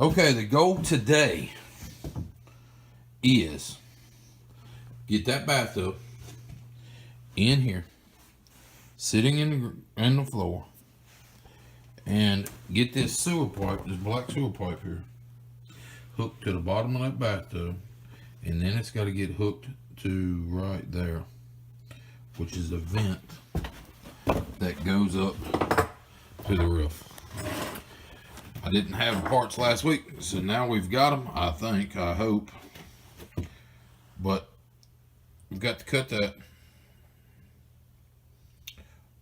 Okay, the goal today is get that bathtub in here, sitting in the floor, and get this sewer pipe, this black sewer pipe here, hooked to the bottom of that bathtub, and then it's got to get hooked to right there, which is a vent that goes up to the roof. I didn't have parts last week, so now we've got them, I think, I hope. But we've got to cut that.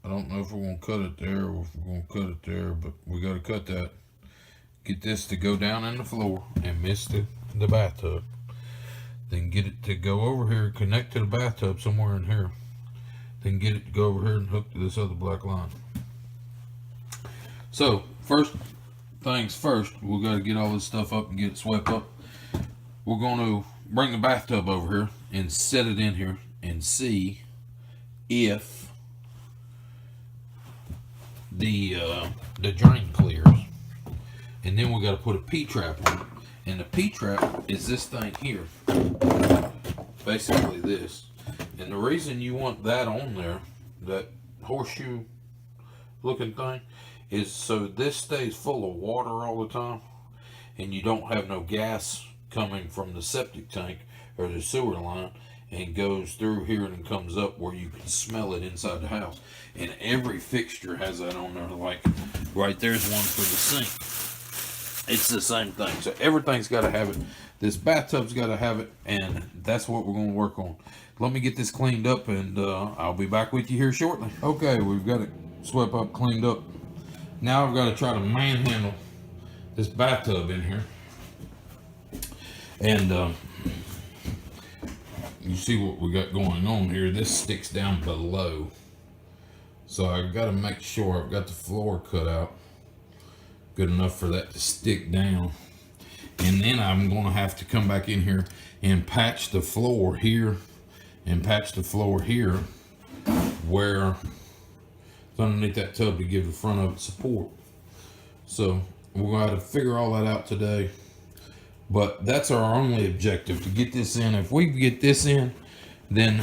I don't know if we're going to cut it there or if we're going to cut it there, but we got to cut that. Get this to go down in the floor and miss the bathtub. Then get it to go over here, connect to the bathtub somewhere in here. Then get it to go over here and hook to this other black line. So, first things first, we got to get all this stuff up and get it swept up. We're going to bring the bathtub over here and set it in here and see if the drain clears. And then we got to put a P-trap on it. And the P-trap is this thing here. Basically this. And the reason you want that on there, that horseshoe looking thing, is so this stays full of water all the time and you don't have no gas coming from the septic tank or the sewer line and goes through here and comes up where you can smell it inside the house. And every fixture has that on there. Like right there's one for the sink. It's the same thing. So everything's got to have it. This bathtub's got to have it, and that's what we're going to work on. Let me get this cleaned up, and I'll be back with you here shortly. Okay, we've got it swept up, cleaned up. Now I've got to try to manhandle this bathtub in here. And you see what we got going on here. This sticks down below. So I've got to make sure I've got the floor cut out good enough for that to stick down. And then I'm going to have to come back in here and patch the floor here and patch the floor here where it's underneath that tub to give the front of it support. So we're going to have to figure all that out today. But that's our only objective, to get this in. If we get this in, then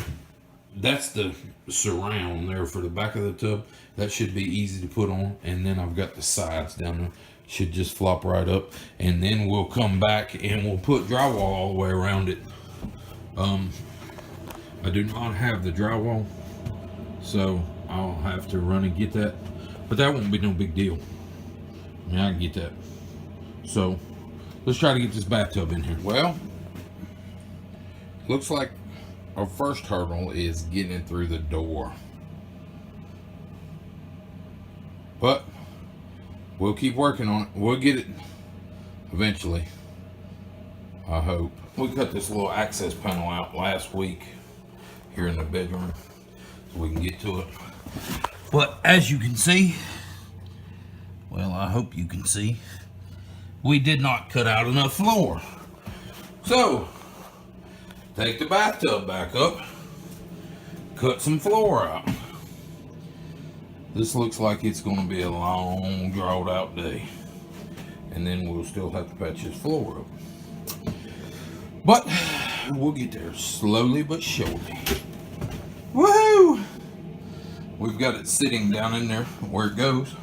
that's the surround there for the back of the tub. That should be easy to put on. And then I've got the sides down there. Should just flop right up. And then we'll come back and we'll put drywall all the way around it. I do not have the drywall, so I'll have to run and get that. But that won't be no big deal. I mean, I can get that. So let's try to get this bathtub in here. Well, looks like our first hurdle is getting it through the door. But we'll keep working on it. We'll get it eventually, I hope. We cut this little access panel out last week here in the bedroom so we can get to it. But as you can see, well, I hope you can see, we did not cut out enough floor. So, take the bathtub back up, cut some floor out. This looks like it's going to be a long, drawn out day. And then we'll still have to patch this floor up. But we'll get there slowly but surely. Woohoo! We've got it sitting down in there where it goes.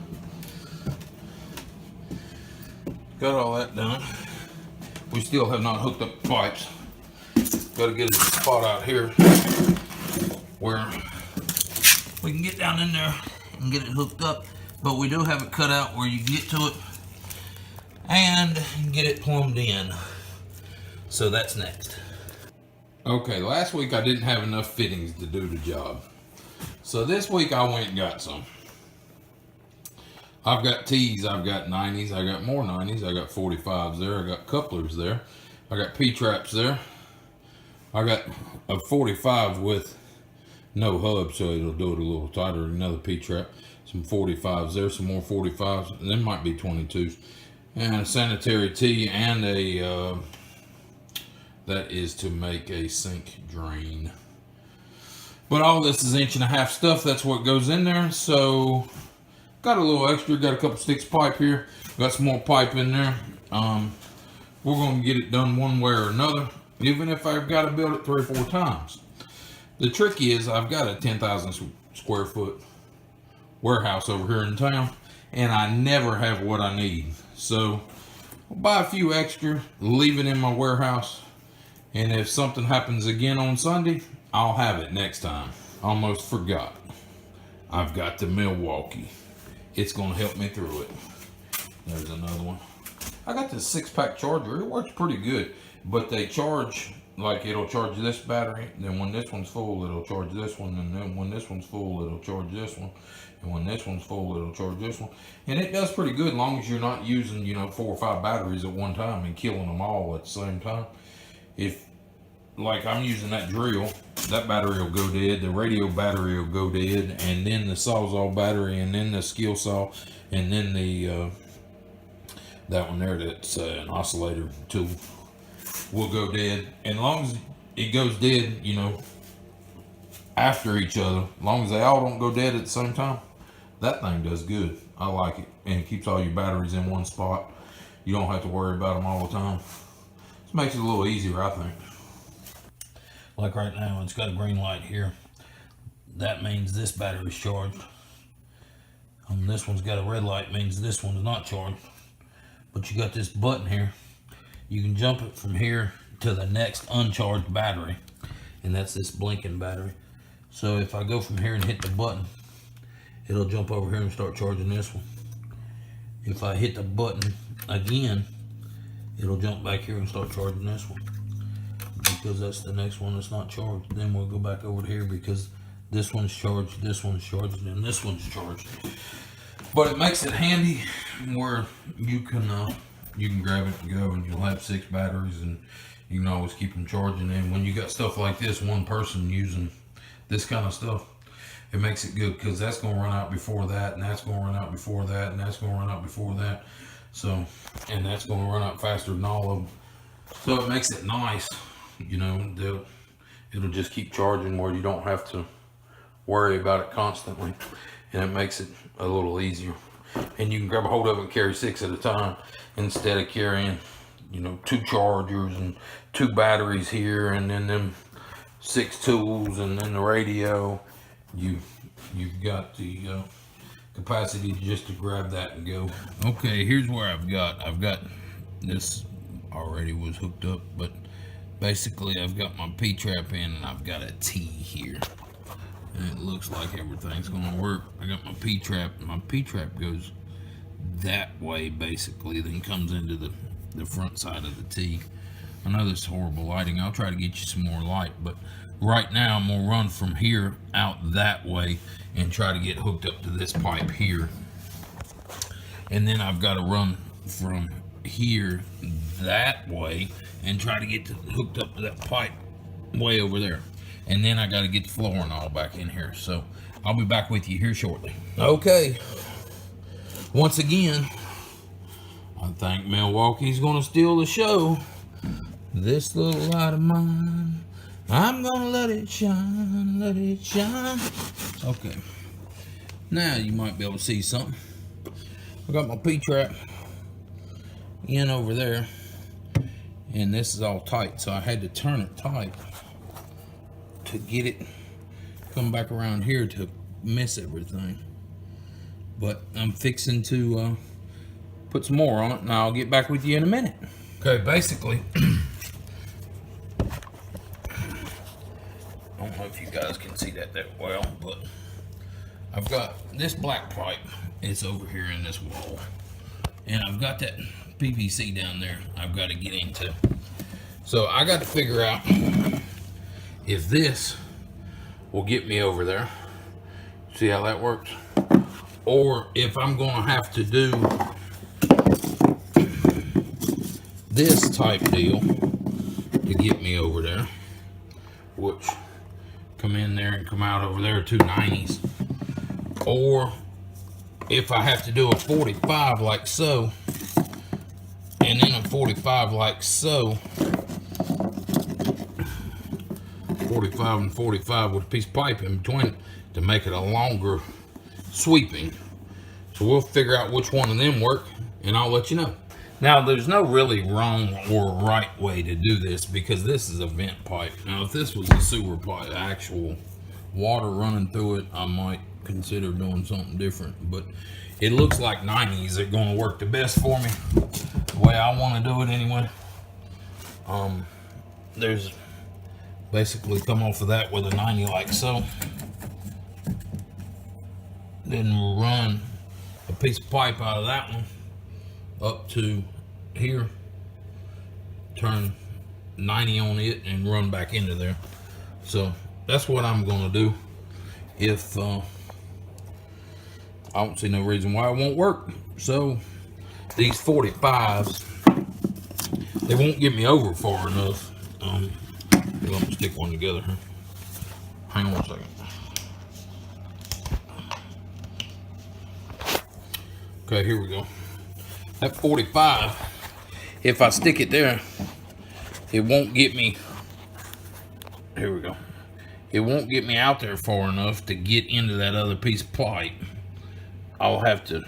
Got all that done. We still have not hooked up the pipes. Got to get a spot out here where we can get down in there and get it hooked up. But we do have it cut out where you can get to it and get it plumbed in. So that's next. Okay, last week I didn't have enough fittings to do the job. So this week I went and got some. I've got T's, I've got 90s, I got more 90s, I got 45s there, I got couplers there, I got P-traps there. I got a 45 with no hub, so it'll do it a little tighter, another P-trap. Some 45s there, some more 45s, and there might be 22s. And a sanitary T and a, that is to make a sink drain. But all this is 1.5 inch stuff, that's what goes in there, so got a little extra, got a couple sticks of pipe here, got some more pipe in there, We're going to get it done one way or another, even if I've got to build it 3 or 4 times. The trick is I've got a 10,000 square foot warehouse over here in town, and I never have what I need. So I'll buy a few extra, leave it in my warehouse, and if something happens again on Sunday, I'll have it next time. Almost forgot. I've got the Milwaukee. It's going to help me through it. There's another one. I got this 6-pack charger. It works pretty good, but they charge, like it'll charge this battery, then when this one's full, it'll charge this one, and then when this one's full, it'll charge this one, and when this one's full, it'll charge this one. And it does pretty good as long as you're not using, 4 or 5 batteries at one time and killing them all at the same time. If, like I'm using that drill, that battery will go dead, the radio battery will go dead, and then the Sawzall battery, and then the skill saw, and then the that one there that's an oscillator tool will go dead. And as long as it goes dead, after each other, as long as they all don't go dead at the same time, that thing does good. I like it, and it keeps all your batteries in one spot. You don't have to worry about them all the time. This makes it a little easier, I think. Like right now, it's got a green light here. That means this battery's charged. This one's got a red light, means this one's not charged. But you got this button here. You can jump it from here to the next uncharged battery, and that's this blinking battery. So if I go from here and hit the button, it'll jump over here and start charging this one. If I hit the button again, it'll jump back here and start charging this one, because that's the next one that's not charged. Then we'll go back over here because this one's charged, this one's charged, and this one's charged. But it makes it handy where you can grab it and go, and you'll have 6 batteries, and you can always keep them charging. And when you got stuff like this, one person using this kind of stuff, it makes it good, because that's going to run out before that, and that's going to run out before that, and that's going to run out before that. So, and that's going to run out faster than all of them. So it makes it nice, it'll just keep charging where you don't have to worry about it constantly, and it makes it a little easier. And you can grab a hold of it and carry 6 at a time instead of carrying 2 chargers and 2 batteries here, and then them 6 tools, and then the radio. You've got the capacity just to grab that and go. Okay, here's where I've got this already was hooked up, but basically I've got my P-trap in, and I've got a T here, and it looks like everything's gonna work. I got my P-trap, and my P-trap goes that way basically, then comes into the front side of the T. I know this is horrible lighting. I'll try to get you some more light, but right now I'm gonna run from here out that way and try to get hooked up to this pipe here, and then I've got to run from here that way and try to get hooked up to that pipe way over there, and then I got to get the flooring all back in here. So I'll be back with you here shortly. Okay, once again, I think Milwaukee's gonna steal the show. This little light of mine, I'm gonna let it shine, let it shine. Okay, now you might be able to see something. I got my P-trap in over there, and this is all tight, so I had to turn it tight to get it come back around here to miss everything. But I'm fixing to put some more on it, and I'll get back with you in a minute. Okay, basically, I don't know if you guys can see that well, but I've got this black pipe. It's over here in this wall, and I've got that PVC down there I've got to get into. So I got to figure out if this will get me over there. See how that works? Or if I'm going to have to do this type deal to get me over there, which come in there and come out over there 2 90s, or if I have to do a 45 like so, and then a 45 like so, 45 and 45 with a piece of pipe in between it to make it a longer sweeping. So we'll figure out which one of them work, and I'll let you know. Now, there's no really wrong or right way to do this because this is a vent pipe. Now, if this was a sewer pipe, actual water running through it, I might consider doing something different. But it looks like 90s are going to work the best for me, the way I want to do it anyway. There's basically come off of that with a 90 like so. Then we'll run a piece of pipe out of that one up to here, turn 90 on it and run back into there. So that's what I'm gonna do. If I don't see no reason why it won't work. So these 45s, they won't get me over far enough. Let me stick one together here. Hang on a second. Okay, here we go. That 45, if I stick it there, it won't get me, here we go. It won't get me out there far enough to get into that other piece of pipe. I'll have to,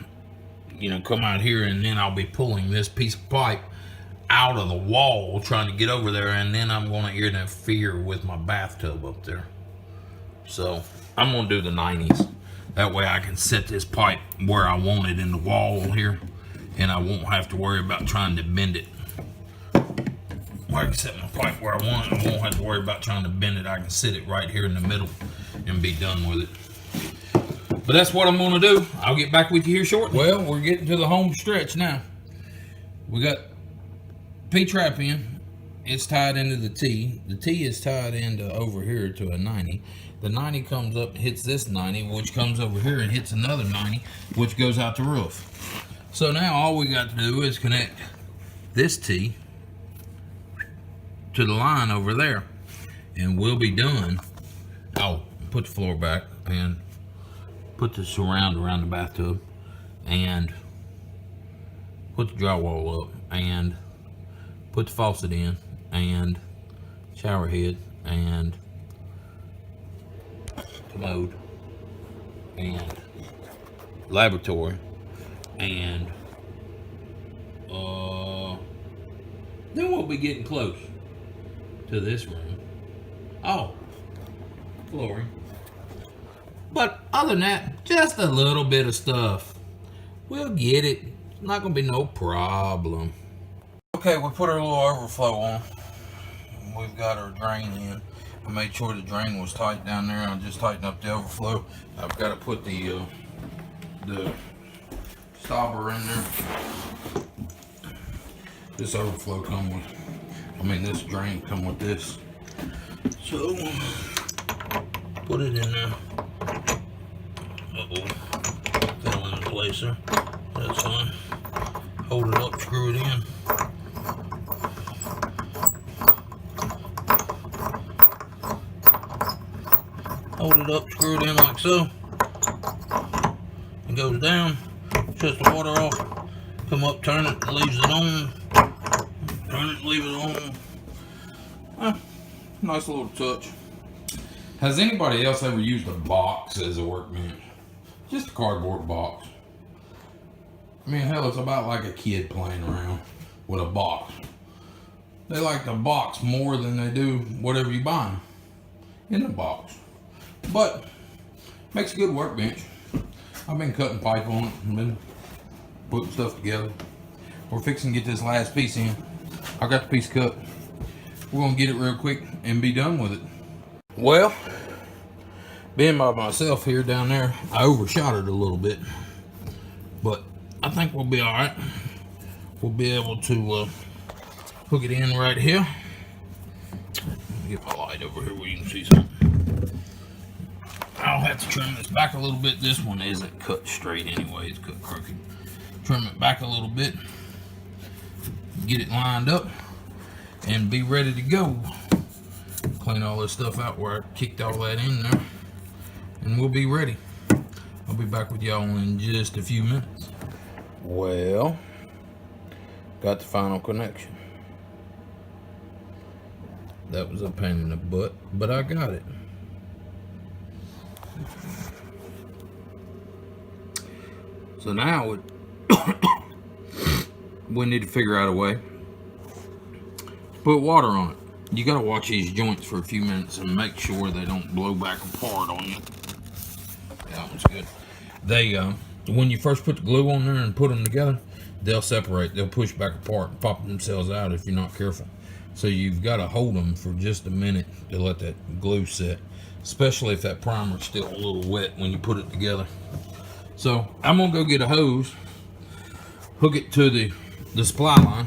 come out here, and then I'll be pulling this piece of pipe out of the wall trying to get over there, and then I'm going to interfere with my bathtub up there. So I'm going to do the 90s. That way I can set this pipe where I want it in the wall here, and I won't have to worry about trying to bend it. I can set my pipe where I want it. I won't have to worry about trying to bend it. I can sit it right here in the middle and be done with it. But that's what I'm going to do. I'll get back with you here shortly. Well, we're getting to the home stretch now. We got P-trap in. It's tied into the T. The T is tied into over here to a 90. The 90 comes up and hits this 90, which comes over here and hits another 90, which goes out the roof. So now all we got to do is connect this T to the line over there, and we'll be done. I'll put the floor back and put the surround around the bathtub and put the drywall up and put the faucet in and shower head and commode and laboratory and then we'll be getting close to this room. Oh, flooring. But other than that, just a little bit of stuff. We'll get it. It's not gonna be no problem. Okay, we put our little overflow on. We've got our drain in. I made sure the drain was tight down there. I'll just tighten up the overflow. I've got to put the stopper in there. This overflow this drain come with this. So put it in there. Fell into place there. That's fine. Hold it up, screw it in. Hold it up, screw it in like so. It goes down, shuts the water off, come up, turn it, leaves it on, turn it, leave it on. Nice little touch. Has anybody else ever used a box as a workbench? Just a cardboard box. I mean, hell, it's about like a kid playing around with a box. They like the box more than they do whatever you buy them in the box. But makes a good workbench. I've been cutting pipe on it and been putting stuff together. We're fixing to get this last piece in. I got the piece cut. We're gonna get it real quick and be done with it. Well, being by myself here down there, I overshot it a little bit, but I think we'll be all right. We'll be able to hook it in right here. Let me get my light over here where you can see something. I'll have to trim this back a little bit. This one isn't cut straight anyway, it's cut crooked. Trim it back a little bit, get it lined up, and be ready to go. Clean all this stuff out where I kicked all that in there, and we'll be ready. I'll be back with y'all in just a few minutes. Well, got the final connection. That was a pain in the butt, but I got it. So now we need to figure out a way. Put water on it. You gotta watch these joints for a few minutes and make sure they don't blow back apart on you. That one's good. They, when you first put the glue on there and put them together, they'll separate. They'll push back apart and pop themselves out if you're not careful. So you've got to hold them for just a minute to let that glue set, especially if that primer's still a little wet when you put it together. So I'm gonna go get a hose, hook it to the supply line,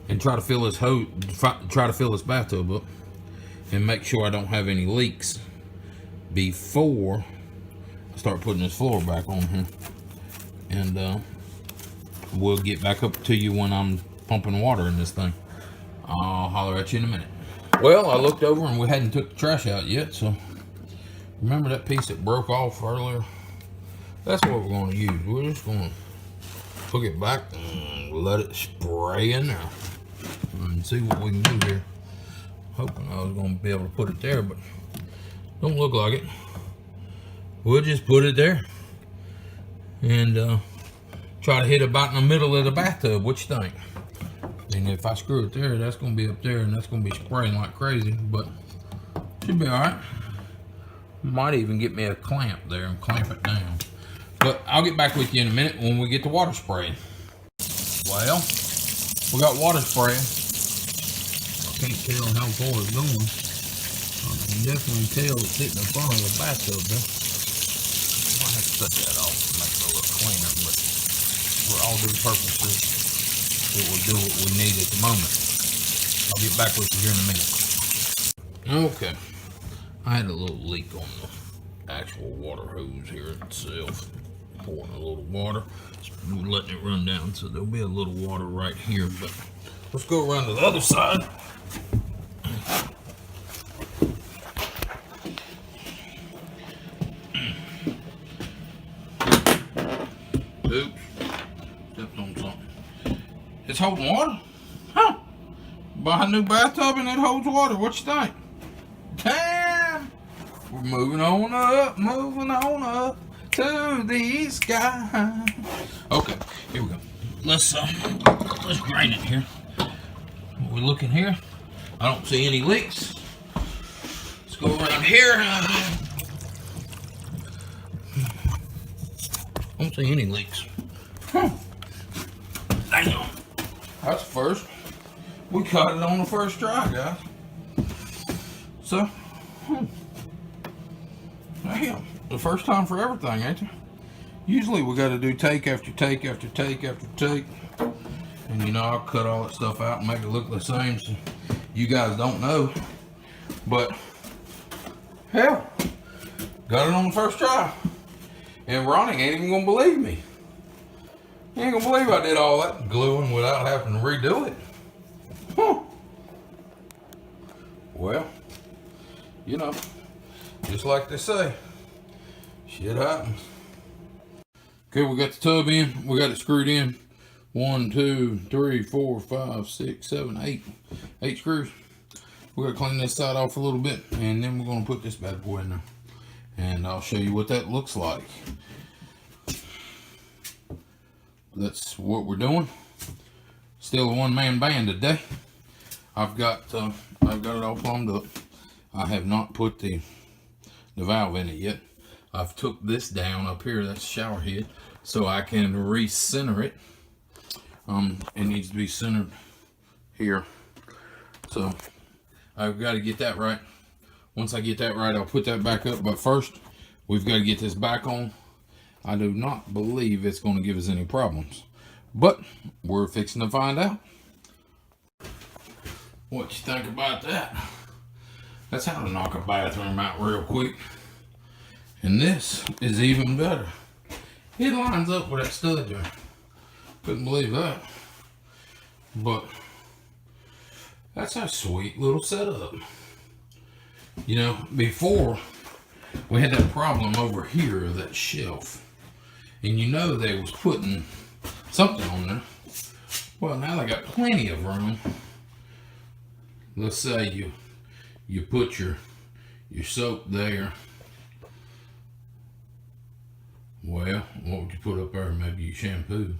and try to fill this bathtub up, and make sure I don't have any leaks before I start putting this floor back on here. And we'll get back up to you when I'm pumping water in this thing. I'll holler at you in a minute. Well, I looked over and we hadn't took the trash out yet, so remember that piece that broke off earlier? That's what we're going to use. We're just going to hook it back and let it spray in there and see what we can do here. Hoping I was going to be able to put it there, but don't look like it. We'll just put it there and try to hit about in the middle of the bathtub. What you think? And if I screw it there, that's going to be up there and that's going to be spraying like crazy, but should be all right. Might even get me a clamp there and clamp it down. But I'll get back with you in a minute when we get the water spraying. Well, we got water spraying. I can't tell how far it's going. I can definitely tell it's hitting the front of the bathtub there. I might have to cut that off to make it a little cleaner, but for all these purposes, it will do what we need at the moment. I'll get back with you here in a minute. Okay, I had a little leak on the actual water hose here itself. Pouring a little water, letting it run down, so there'll be a little water right here. But let's go around to the other side. Oops, stepped on something. It's holding water? Huh? Buy a new bathtub and it holds water. What you think? Damn! We're moving on up to the sky. Okay, here we go. Let's drain it here. We're looking here. I don't see any leaks. Let's go around here. I don't see any leaks. Damn. That's the first. We caught it on the first try, guys. So, damn. The first time for everything, ain't it? Usually we got to do take after take after take after take. And you know, I'll cut all that stuff out and make it look the same so you guys don't know. But, hell, got it on the first try. And Ronnie ain't even gonna believe me. He ain't gonna believe I did all that gluing without having to redo it. Huh. Well, you know, just like they say, shit happens. Okay, we got the tub in. We got it screwed in. 1, 2, 3, 4, 5, 6, 7, 8. 8 screws. We're gonna clean this side off a little bit, and then we're gonna put this bad boy in there. And I'll show you what that looks like. That's what we're doing. Still a one-man band today. I've got it all plumbed up. I have not put the valve in it yet. I've took this down up here, that's the shower head, so I can re-center it. It needs to be centered here. So I've got to get that right. Once I get that right, I'll put that back up. But first, we've got to get this back on. I do not believe it's going to give us any problems, but we're fixing to find out. What you think about that? That's how to knock a bathroom out real quick. And this is even better. It lines up with that stud joint. Couldn't believe that. But that's a sweet little setup. You know, before we had that problem over here of that shelf. And you know they was putting something on there. Well, now they got plenty of room. Let's say you put your soap there. Well, what would you put up there? Maybe your shampoo.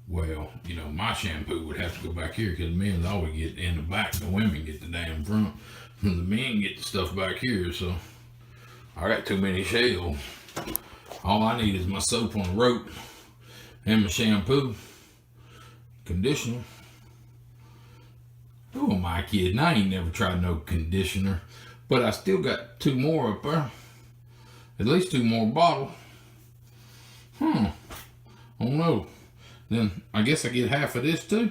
Well, you know, my shampoo would have to go back here because men's always get in the back. The women get the damn front. And the men get the stuff back here. So I got too many shells. All I need is my soap on the rope and my shampoo, conditioner. Who am I kidding? I ain't never tried no conditioner. But I still got 2 more up there. At least 2 more bottles. Oh no. Then I guess I get half of this too.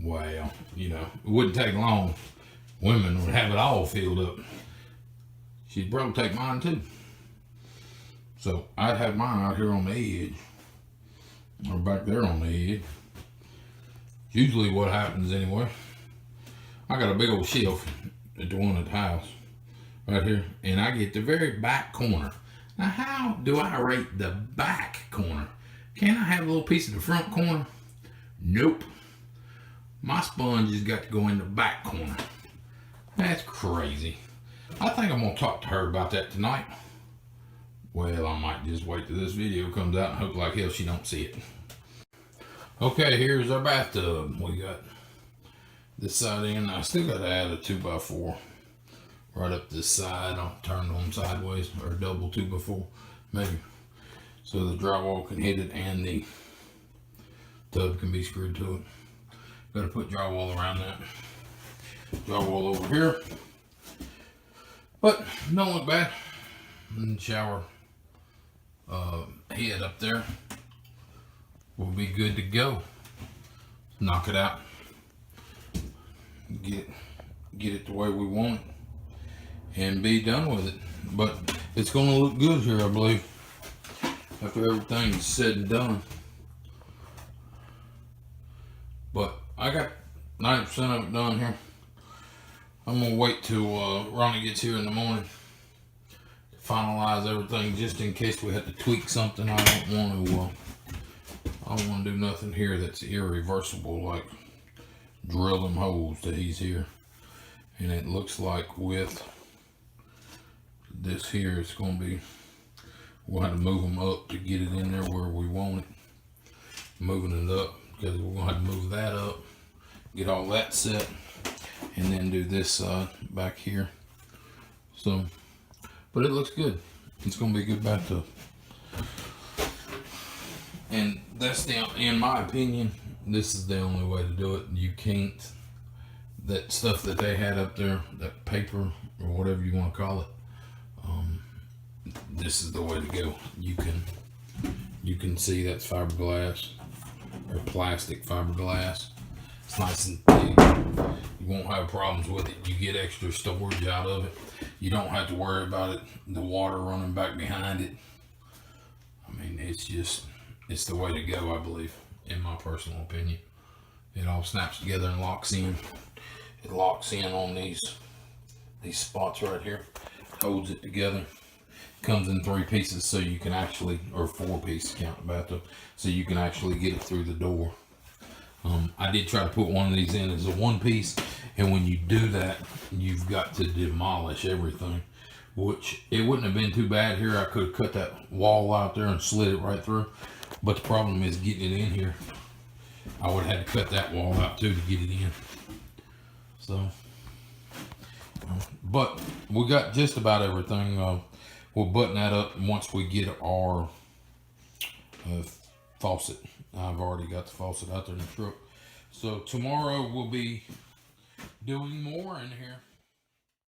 Well, you know, it wouldn't take long. Women would have it all filled up. She'd probably take mine too. So I'd have mine out here on the edge. Or back there on the edge. Usually what happens anyway. I got a big old shelf at the one at the house. Right here. And I get the very back corner. Now how do I rate the back corner? Can I have a little piece of the front corner? Nope. My sponge has got to go in the back corner. That's crazy. I think I'm going to talk to her about that tonight. Well, I might just wait till this video comes out and hope like hell she don't see it. Okay, here's our bathtub. We got this side in. I still got to add a 2x4 right up this side. I'll turn them sideways, or double 2x4 maybe, so the drywall can hit it and the tub can be screwed to it. Got to put drywall around that. Drywall over here, but don't look bad. And the shower head up there will be good to go. Knock it out. Get it the way we want it and be done with it. But it's going to look good here, I believe, after everything's said and done. But I got 90% of it done here. I'm going to wait till Ronnie gets here in the morning to finalize everything, just in case we have to tweak something. I don't want to do nothing here that's irreversible, like drill them holes till he's here. And it looks like with this here, it's going to be, we'll have to move them up to get it in there where we want it. Moving it up, because we're going to have to move that up, get all that set, and then do this side back here. So, but it looks good. It's going to be a good bathtub. And that's in my opinion, this is the only way to do it. You can't, that stuff that they had up there, that paper or whatever you want to call it, this is the way to go. You can see that's fiberglass or plastic fiberglass. It's nice and thick. You won't have problems with it. You get extra storage out of it. You don't have to worry about it, the water running back behind it. I mean, it's the way to go, I believe, in my personal opinion. It all snaps together and locks in. It locks in on these spots right here. Holds it together. Comes in 3 pieces, so you can actually, or 4 pieces, count the bathtub, so you can actually get it through the door. I did try to put one of these in as a 1 piece, and when you do that, you've got to demolish everything, which it wouldn't have been too bad here. I could have cut that wall out there and slid it right through, but the problem is getting it in here. I would have had to cut that wall out too to get it in. So, but we got just about everything. We'll button that up once we get our faucet. I've already got the faucet out there in the truck. So tomorrow we'll be doing more in here.